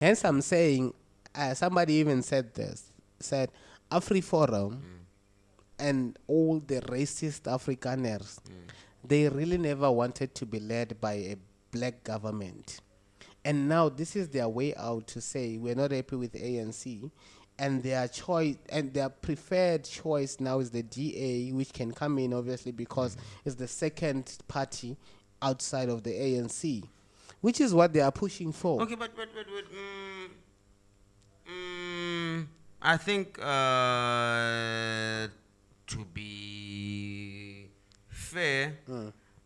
Hence, I'm saying, somebody even said AfriForum and all the racist Afrikaners, they really never wanted to be led by a black government. And now this is their way out to say we're not happy with ANC, and their choice and their preferred choice now is the DA, which can come in obviously because it's the second party outside of the ANC, which is what they are pushing for. Okay, but I think to be fair,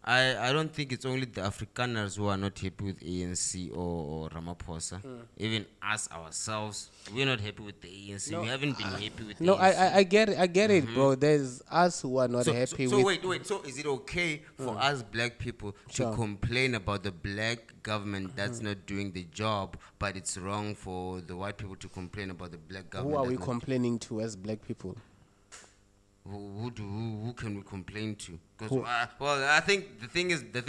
I don't think it's only the Afrikaners who are not happy with ANC or Ramaphosa. Even us ourselves, we're not happy with the ANC. We haven't been happy with the ANC. I get it, bro. There's us who are not happy so with... wait. So is it okay for us black people to complain about the black government that's not doing the job, but it's wrong for the white people to complain about the black government? Who are we complaining to as black people? Who can we complain to? Because I think the thing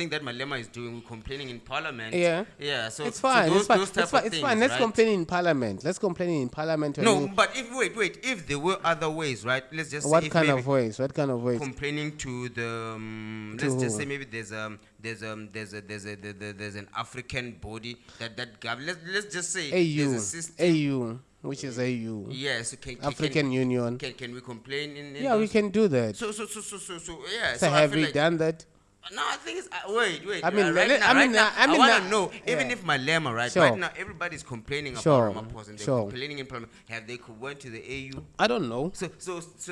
that Malema is doing, we're complaining in Parliament. Yeah. So it's fine. So it's fine. Let's complain in Parliament. Let's complain in Parliament. No, but if there were other ways, right? Let's just what say kind of ways? What kind of ways? Complaining to the let's just say maybe there's an African body that let's just say there's a system. AU. Which is AU? Yes, African Union. Can we complain in yeah, we can do that. So yeah. So have we done that? No, I think it's wait. I mean, I want to know. Even if Malema, right now, everybody's complaining about Ramaphosa and they're complaining in Parliament. Have they went to the AU? I don't know. So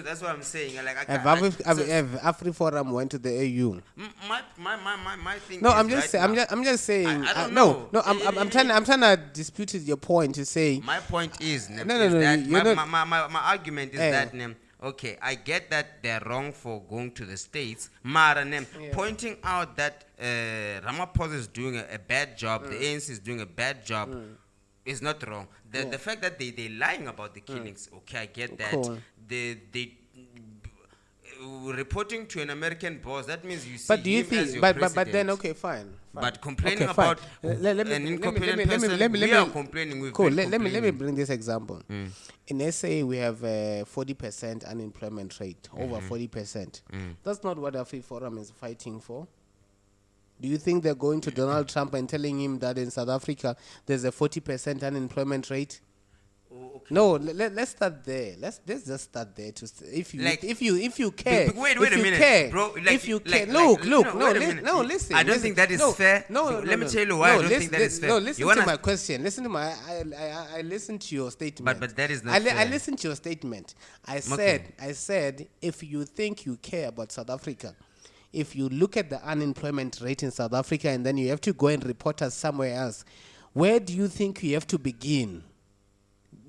that's what I'm saying. Like, have AfriForum went to the AU? My thing. No, I'm just saying. I don't know. No, I'm trying to dispute your point to say. My point is no. My argument is that. Okay, I get that they're wrong for going to the States. Pointing out that Ramaphosa is doing a bad job, the ANC is doing a bad job, is not wrong. The fact that they're lying about the killings, okay, I get that. Cool. They reporting to an American boss, that means you see but do you him think, as your but then, okay, fine. But complaining about an incompetent person, we are complaining. Cool, let me bring this example. In SA, we have 40% unemployment rate, over 40%. That's not what AfriForum is fighting for. Do you think they're going to Donald Trump and telling him that in South Africa there's a 40% unemployment rate? Okay. No, let's start there. Let's just start there. If you care, wait a minute, bro. If you care, look. No, listen. I don't think that is fair. Let me tell you why I don't think that is fair. No, listen to my question. Listen to my. I listened to your statement. But that is not fair. I listened to your statement. I said if you think you care about South Africa, if you look at the unemployment rate in South Africa and then you have to go and report us somewhere else, where do you think you have to begin?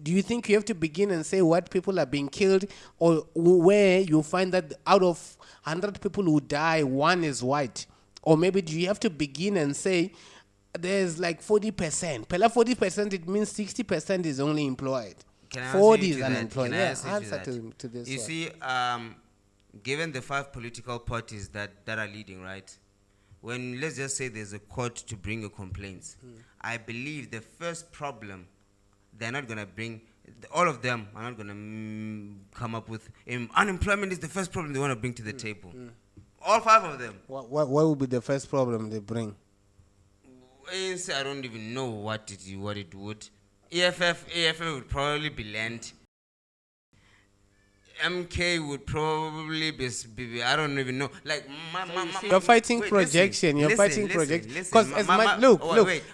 Do you think you have to begin and say what people are being killed, or where you find that out of 100 people who die, one is white? Or maybe do you have to begin and say there's like 40%? Pela 40%, it means 60% is only employed. 40 is unemployed. Yeah, answer to this. You see, given the 5 political parties that are leading, right? When, let's just say there's a court to bring your complaints, I believe the first problem they're not going to bring, all of them are not going to come up with, unemployment is the first problem they want to bring to the table. All 5 of them. What would be the first problem they bring? I don't even know what it would. AFF would probably be land. MK would probably be I don't even know. Like you're fighting projection. You're fighting projection. Because look.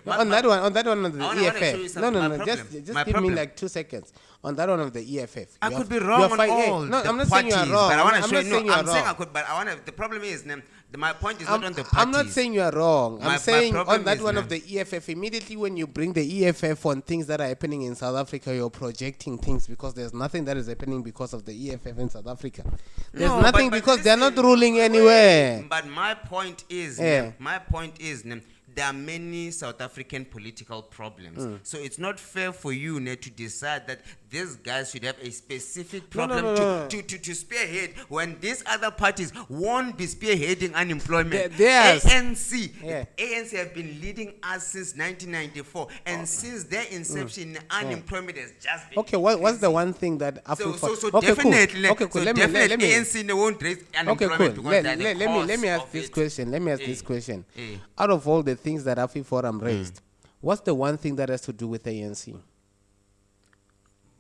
On that one of the EFF. No. Just give me like 2 seconds. On that one of the EFF. I could be wrong on all. No, I'm not saying you are wrong. But I want to show you. No, I'm saying I could. But I want to. The problem is, my point is not on the parties. I'm not saying you are wrong. I'm saying on that one of the EFF, immediately when you bring the EFF on things that are happening in South Africa, you're projecting things because there's nothing that is happening because of the EFF in South Africa. There's nothing because they're not ruling anywhere. But my point is, there are many South African political problems. So it's not fair for you to decide that these guys should have a specific problem to spearhead when these other parties won't be spearheading unemployment. ANC have been leading us since 1994, and since their inception, unemployment has just been what's the one thing that definitely ANC won't raise unemployment because let me ask this question. Out of all the things that AfriForum raised, what's the one thing that has to do with ANC?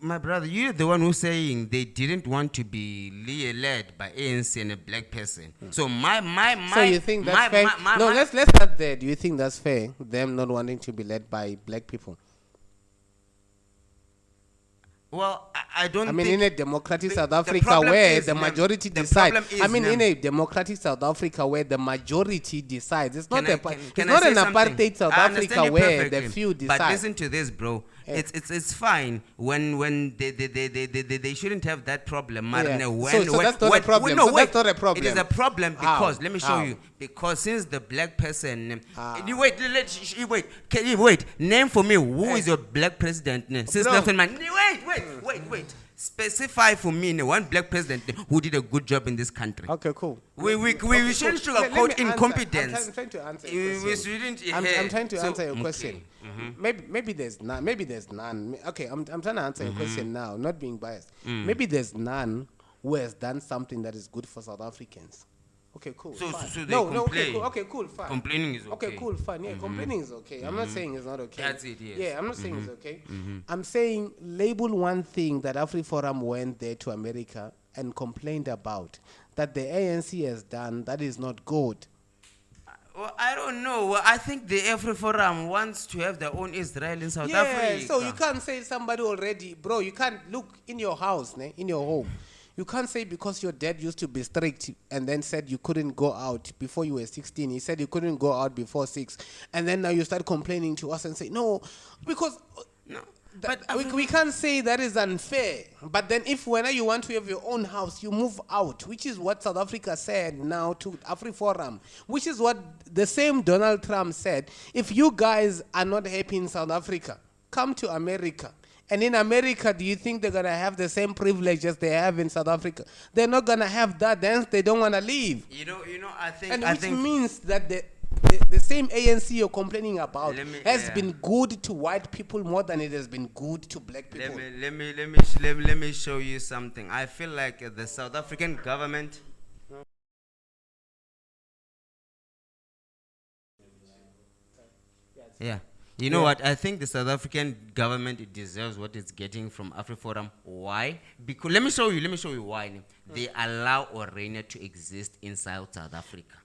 My brother, you're the one who's saying they didn't want to be led by ANC and a black person. So so you think that's fair? Let's start there. Do you think that's fair? Them not wanting to be led by black people? Well, I don't. I mean, in a democratic South Africa where the majority decides. I mean, in a democratic South Africa where the majority decides. It's not an apartheid South Africa where the few decide. But listen to this, bro. It's fine when they shouldn't have that problem. So that's not a problem. That's not a problem. It is a problem because let me show you. Because since the black person, wait. Name for me who is your black president? Since Nelson Mandela. Wait. Specify for me one black president who did a good job in this country. Okay, cool. We shouldn't sugarcoat incompetence. I'm trying to answer your question. I'm trying to answer your question. Maybe there's none. Okay, I'm trying to answer your question now, not being biased. Maybe there's none who has done something that is good for South Africans. Okay, cool. So they complain. Okay, cool, fine. Complaining is okay. Okay, cool, fine. Yeah, complaining is okay. I'm not saying it's not okay. That's it, yes. Yeah, I'm not saying it's okay. I'm saying label one thing that AfriForum went there to America and complained about that the ANC has done that is not good. Well, I don't know. Well, I think the AfriForum wants to have their own Israel in South Africa. Yeah, so you can't say somebody already, bro. You can't look in your house, in your home. You can't say because your dad used to be strict and then said you couldn't go out before you were 16. He said you couldn't go out before 6. And then now you start complaining to us and say, no, because we can't say that is unfair. But then if whenever you want to have your own house, you move out, which is what South Africa said now to AfriForum, which is what the same Donald Trump said. If you guys are not happy in South Africa, come to America. And in America, do you think they're going to have the same privileges they have in South Africa? They're not going to have that, then they don't want to leave. I think... And which means that the same ANC you're complaining about has been good to white people more than it has been good to black people. Let me show you something. I feel like the South African government... Yeah. You know what? I think the South African government, it deserves what it's getting from AfriForum. Why? Because let me show you why. They allow Orania to exist inside South Africa.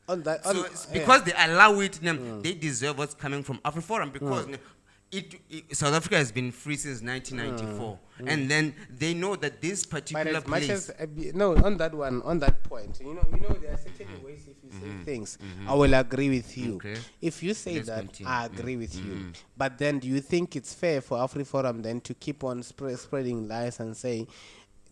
Because they allow it, they deserve what's coming from AfriForum because South Africa has been free since 1994, and then they know that this particular place. On that point, you know, there are certain ways if you say things, I will agree with you. Okay. If you say I agree with you. But then, do you think it's fair for AfriForum then to keep on spreading lies and say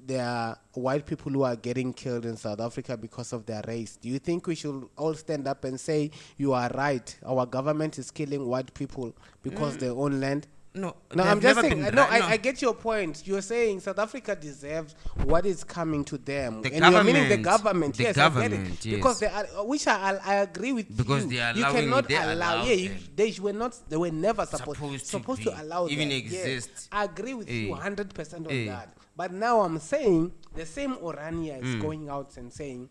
there are white people who are getting killed in South Africa because of their race? Do you think we should all stand up and say, you are right, our government is killing white people because they own land? No, I'm just saying, I get your point. You're saying South Africa deserves what is coming to them. You're meaning the government. Yes, I get it. Yes. Because they are, which I agree with because you. They are you cannot allow. They were never supposed to allow even that. exist. Yes. I agree with you 100% on that. But now I'm saying the same Orania is going out and saying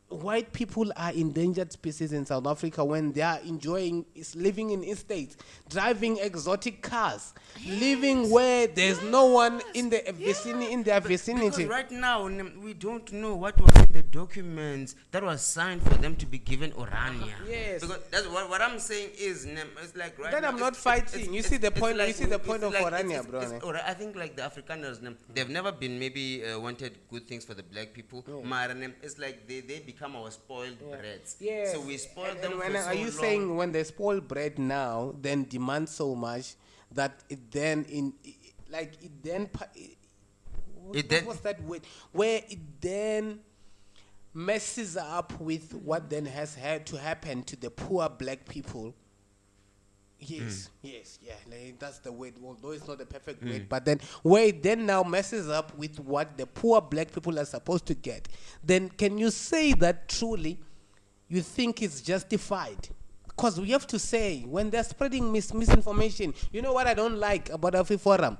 white people are endangered species in South Africa when they are living in estates, driving exotic cars, living where there's no one in the vicinity. Because right now we don't know what was in the documents that was signed for them to be given Orania. Yes. Because that's what I'm saying is it's like right then now. I'm not fighting. You see the point. You see the point of Orania, bro. I think like the Afrikaners, they've never been maybe wanted good things for the black people. It's like they become our spoiled breads. Yes. So we spoil them for so long. Are you saying when they spoil bread now, then demand so much that what's that word? Where it then messes up with what then has had to happen to the poor black people Yes, yes, yeah. Like, that's the way. Although it's not the perfect way, but then where it then now messes up with what the poor black people are supposed to get. Then can you say that truly you think it's justified? Because we have to say when they're spreading misinformation. You know what I don't like about AfriForum?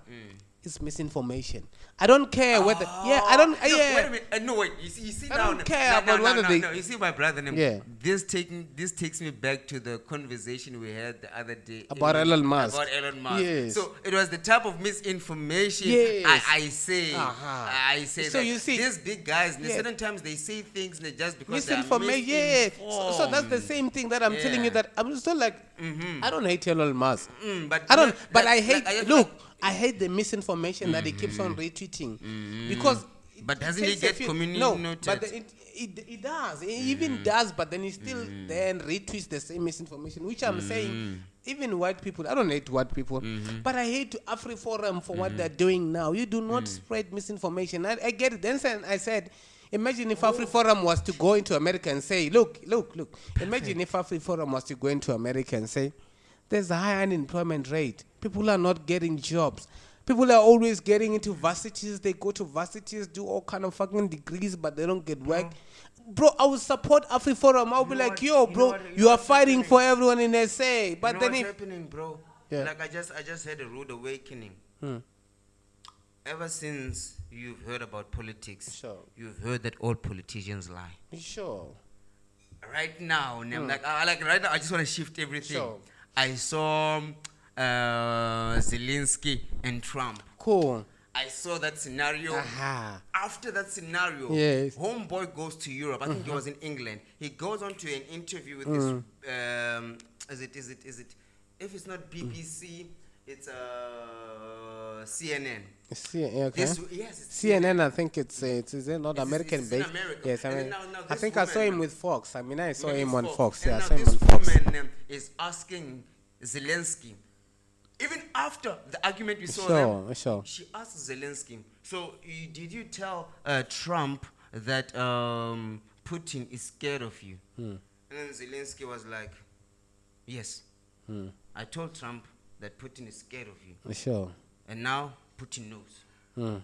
It's misinformation. I don't care whether. Yeah, I don't. No, Yeah. wait a minute. No, wait. You see I now. don't care about whether they. No, you see, my brother. Yeah. This takes me back to the conversation we had the other day About Elon Musk. About Elon Musk. Yes. So it was the type of misinformation. Yes. I say. Uh-huh. I say. So that you see, these big guys. yeah. Certain times they say things that just because Misinformation. they're Yeah. So that's the same thing that I'm telling you. That I'm still like, I don't hate Elon Musk. But I don't. But that- I hate. like, Look, I hate the misinformation that he keeps on retweeting because. But doesn't takes he a get few- community No, noted? but it does. It even does, but then he still then retweets the same misinformation, which I'm saying. Even white people, I don't hate white people, but I hate AfriForum for what they're doing now. You do not spread misinformation. I get it. Then I said, imagine if AfriForum was to go into America and say, look. Imagine if AfriForum was to go into America and say, there's a high unemployment rate. People are not getting jobs. People are always getting into varsities. They go to varsities, do all kind of fucking degrees, but they don't get work. Bro, I would support AfriForum. I'll be like, what- yo, you bro, know what- you are fighting for everyone in SA. But you know then what's if happening, bro? Yeah. Like I just had a rude awakening. Ever since you've heard about politics, Sure. you've heard that all politicians lie. sure, Right now, and I'm like right now, I just want to shift everything. Sure. I saw Zelensky and Trump. cool. I saw that scenario. Aha. After that scenario, Yes. homeboy goes to Europe. I think he was in England. He goes on to an interview with this. Is it? If it's not BBC, it's CNN. Okay. Yes, it's CNN, I think it's is it not It's- American it's in based? America. Yes, I And mean, now I this think I saw him woman- with Fox. I mean, I saw Yeah, him it's on Fox. And Yeah, I now saw him this on Fox. woman is asking Zelensky, even after the argument we saw them, Sure. she asked Zelensky, so did you tell Trump that Putin is scared of you? And then Zelensky was like, yes. I told Trump that Putin is scared of you. Sure. And now Putin knows.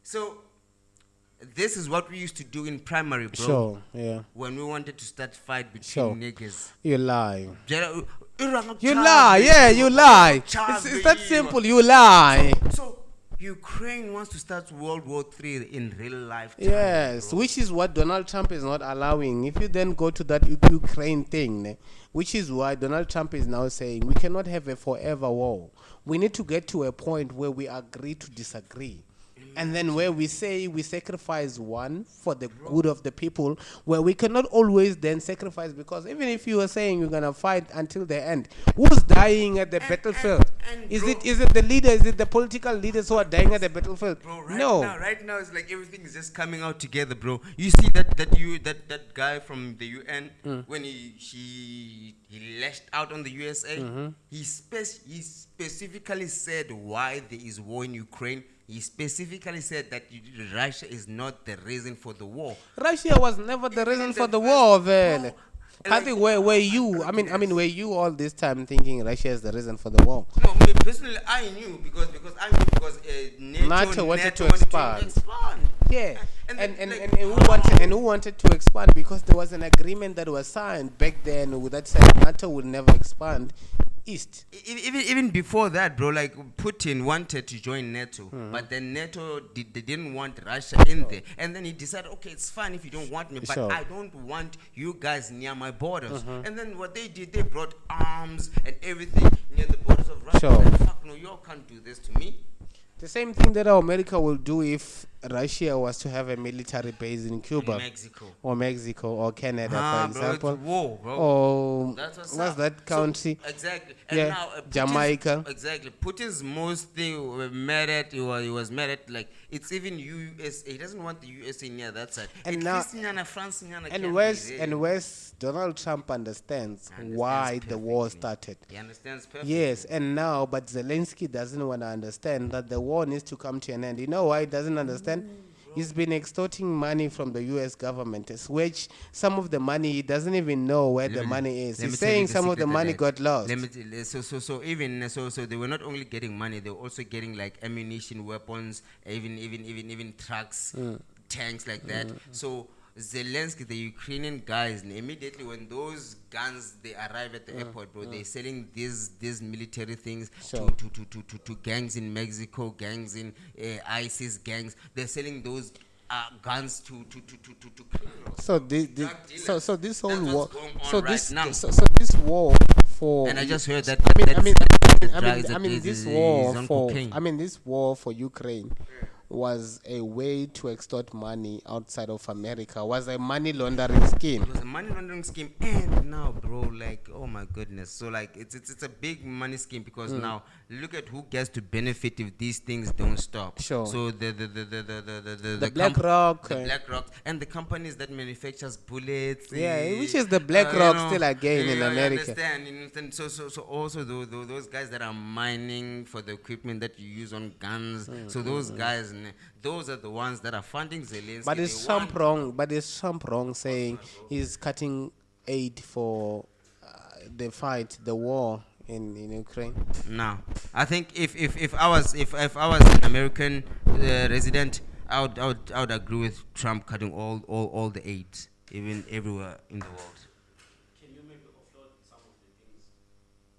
So this is what we used to do in primary, bro. Sure. Yeah. When we wanted to start fight between Sure. niggas. You lie. You You lie. Yeah, you lie. It's that simple. You lie. So Ukraine wants to start World War III in real life. Yes, which is what Donald Trump is not allowing. If you then go to that Ukraine thing, which is why Donald Trump is now saying we cannot have a forever war. We need to get to a point where we agree to disagree. And then where we say we sacrifice one for the good of the people, where we cannot always then sacrifice, because even if you are saying you're going to fight until the end, who's dying at the battlefield? and Is bro- it the leader? Is it the political leaders who are dying at the battlefield? Bro, No. right now it's like everything is just coming out together, bro. You see that guy from the UN when he lashed out on the USA. He specifically said why there is war in Ukraine. He specifically said that Russia is not the reason for the war. Russia was never the Even reason in for the the first- war, man. Bro, I like- think where you, I mean, were you all this time thinking Russia is the reason for the war? No, me personally, I knew because NATO wanted to wanted expand. Yeah, And and then, and, like, who wanted to expand, because there was an agreement that was signed back then that said NATO would never expand east. Even before that, bro, like Putin wanted to join NATO, but then NATO they didn't want Russia in there, and then he decided, okay, it's fine if you don't want me, but Sure. I don't want you guys near my borders. And then what they did, they brought arms and everything near the borders of Russia. Sure. Like, fuck no, you all can't do this to me. The same thing that America will do if Russia was to have a military base in Cuba or Mexico or Canada, for Bro, example. it's war, bro. Or That's what's what's up. that country? So, exactly. And Yeah, now, Jamaica. Exactly. Putin's most thing were mad at. He was mad at, like, it's even USA. He doesn't want the USA near that side. And It now- fits Nyana, France, Nyana, And can't West be there. and West, Donald Trump understands why the war perfectly. started. He understands perfectly. Yes, and now, but Zelensky doesn't want to understand that the war needs to come to an end. You know why he doesn't understand? He's been extorting money from the U.S. government, which some of the money he doesn't even know where the money is. He's saying some of the money got lost. So they were not only getting money, they were also getting like ammunition, weapons, even trucks, tanks like that. So Zelensky, the Ukrainian guys, immediately when those guns they arrive at the airport, bro, they're selling these military things to gangs in Mexico, gangs in ISIS gangs. They're selling those guns to criminals. So this whole war, this war for. And I just heard that. This war for Ukraine was a way to extort money outside of America, was a money laundering scheme. It was a money laundering scheme, and now, bro, like, oh my goodness. So, like, it's a big money scheme because now look at who gets to benefit if these things don't stop. Sure. So the BlackRock, and the companies that manufactures bullets. Which is the BlackRock still again in America. You understand? So also those guys that are mining for the equipment that you use on guns. So those guys. Those are the ones that are funding Zelensky. But is Trump wrong saying he's cutting aid for the war in Ukraine? No, I think if I was an American resident, I would agree with Trump cutting all the aid, even everywhere in the world.